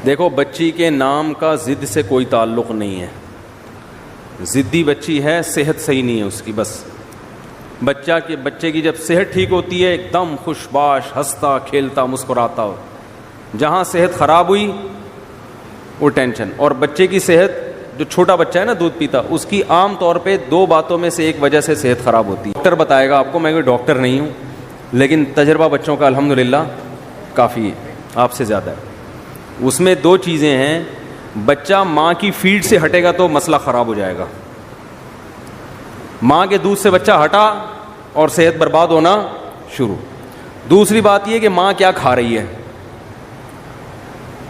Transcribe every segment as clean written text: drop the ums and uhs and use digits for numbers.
دیکھو بچی کے نام کا ضد سے کوئی تعلق نہیں ہے. ضدی بچی ہے, صحت صحیح نہیں ہے اس کی. بس بچے کی جب صحت ٹھیک ہوتی ہے ایک دم خوش باش, ہنستا کھیلتا مسکراتا ہو. جہاں صحت خراب ہوئی وہ ٹینشن. اور بچے کی صحت, جو چھوٹا بچہ ہے نا دودھ پیتا, اس کی عام طور پہ 2 باتوں میں سے ایک وجہ سے صحت خراب ہوتی ہے. ڈاکٹر بتائے گا آپ کو, میں کوئی ڈاکٹر نہیں ہوں, لیکن تجربہ بچوں کا الحمدللہ کافی ہے, آپ سے زیادہ ہے. اس میں 2 چیزیں ہیں. بچہ ماں کی فیڈ سے ہٹے گا تو مسئلہ خراب ہو جائے گا. ماں کے دودھ سے بچہ ہٹا اور صحت برباد ہونا شروع. دوسری بات یہ کہ ماں کیا کھا رہی ہے,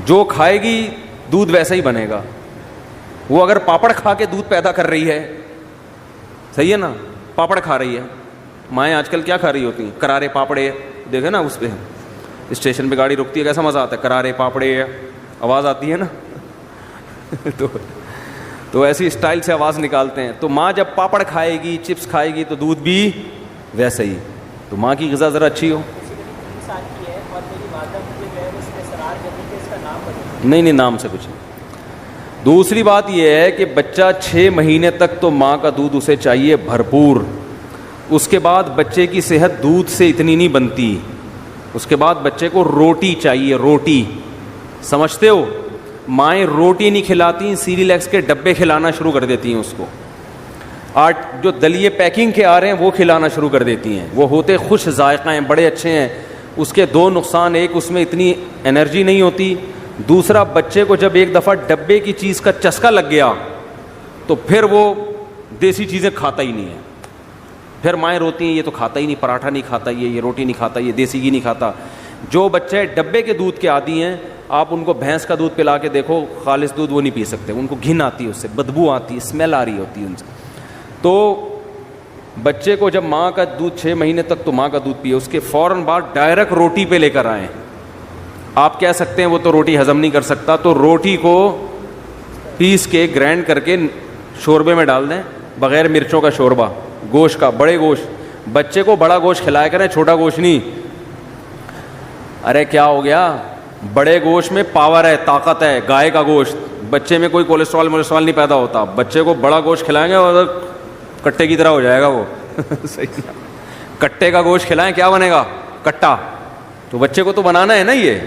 جو کھائے گی دودھ ویسا ہی بنے گا. وہ اگر پاپڑ کھا کے دودھ پیدا کر رہی ہے, صحیح ہے نا, پاپڑ کھا رہی ہے. مائیں آج کل کیا کھا رہی ہوتی ہیں, کرارے پاپڑے. دیکھیں نا اس پہ اسٹیشن پہ گاڑی رکتی ہے کیسا مزہ آتا ہے, کرارے پاپڑے آواز آتی ہے نا. تو ایسی اسٹائل سے آواز نکالتے ہیں. تو ماں جب پاپڑ کھائے گی, چپس کھائے گی, تو دودھ بھی ویسا ہی. تو ماں کی غذا ذرا اچھی ہو. نہیں نام سے کچھ نہیں. دوسری بات یہ ہے کہ بچہ 6 مہینے تک تو ماں کا دودھ اسے چاہیے بھرپور. اس کے بعد بچے کی صحت دودھ سے اتنی نہیں بنتی. اس کے بعد بچے کو روٹی چاہیے. روٹی سمجھتے ہو, مائیں روٹی نہیں کھلاتی, سیریلیکس کے ڈبے کھلانا شروع کر دیتی ہیں اس کو. جو دلیے پیکنگ کے آ رہے ہیں وہ کھلانا شروع کر دیتی ہیں. وہ ہوتے خوش ذائقہ ہیں, بڑے اچھے ہیں. اس کے 2 نقصان, ایک اس میں اتنی انرجی نہیں ہوتی, دوسرا بچے کو جب ایک دفعہ ڈبے کی چیز کا چسکا لگ گیا تو پھر وہ دیسی چیزیں کھاتا ہی نہیں ہے. پھر مائیں روتی ہیں یہ تو کھاتا ہی نہیں, پراٹھا نہیں کھاتا, یہ روٹی نہیں کھاتا, یہ دیسی گھی نہیں کھاتا. جو بچے ڈبے کے دودھ کے عادی ہیں, آپ ان کو بھینس کا دودھ پلا کے دیکھو, خالص دودھ وہ نہیں پی سکتے. ان کو گھن آتی ہے, اس سے بدبو آتی ہے, اسمیل آ رہی ہوتی ہے ان سے. تو بچے کو جب ماں کا دودھ 6 مہینے تک تو ماں کا دودھ پیے, اس کے فوراً بعد ڈائریکٹ روٹی پہ لے کر آئیں. آپ کہہ سکتے ہیں وہ تو روٹی ہضم نہیں کر سکتا, تو روٹی کو پیس کے گرائنڈ کر کے شوربے میں ڈال دیں, بغیر مرچوں کا شوربہ, گوشت کا, بڑے گوشت. بچے کو بڑا گوشت کھلایا کریں, چھوٹا گوشت نہیں. ارے کیا ہو گیا, بڑے گوشت میں پاور ہے, طاقت ہے. گائے کا گوشت, بچے میں کوئی کولیسٹرول نہیں پیدا ہوتا. بچے کو بڑا گوشت کھلائیں گے اور کٹے کی طرح ہو جائے گا وہ. صحیح, کٹے کا گوشت کھلائیں کیا بنے گا, کٹا. تو بچے کو تو بنانا ہے نا یہ.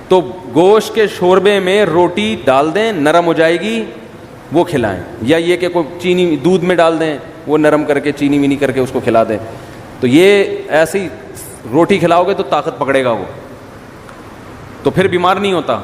تو گوشت کے شوربے میں روٹی ڈال دیں, نرم ہو جائے گی, وہ کھلائیں. یا یہ کہ کوئی چینی دودھ میں ڈال دیں, وہ نرم کر کے چینی وینی کر کے اس کو کھلا دیں. تو یہ ایسی روٹی کھلاؤ گے تو طاقت پکڑے گا وہ, تو پھر بیمار نہیں ہوتا.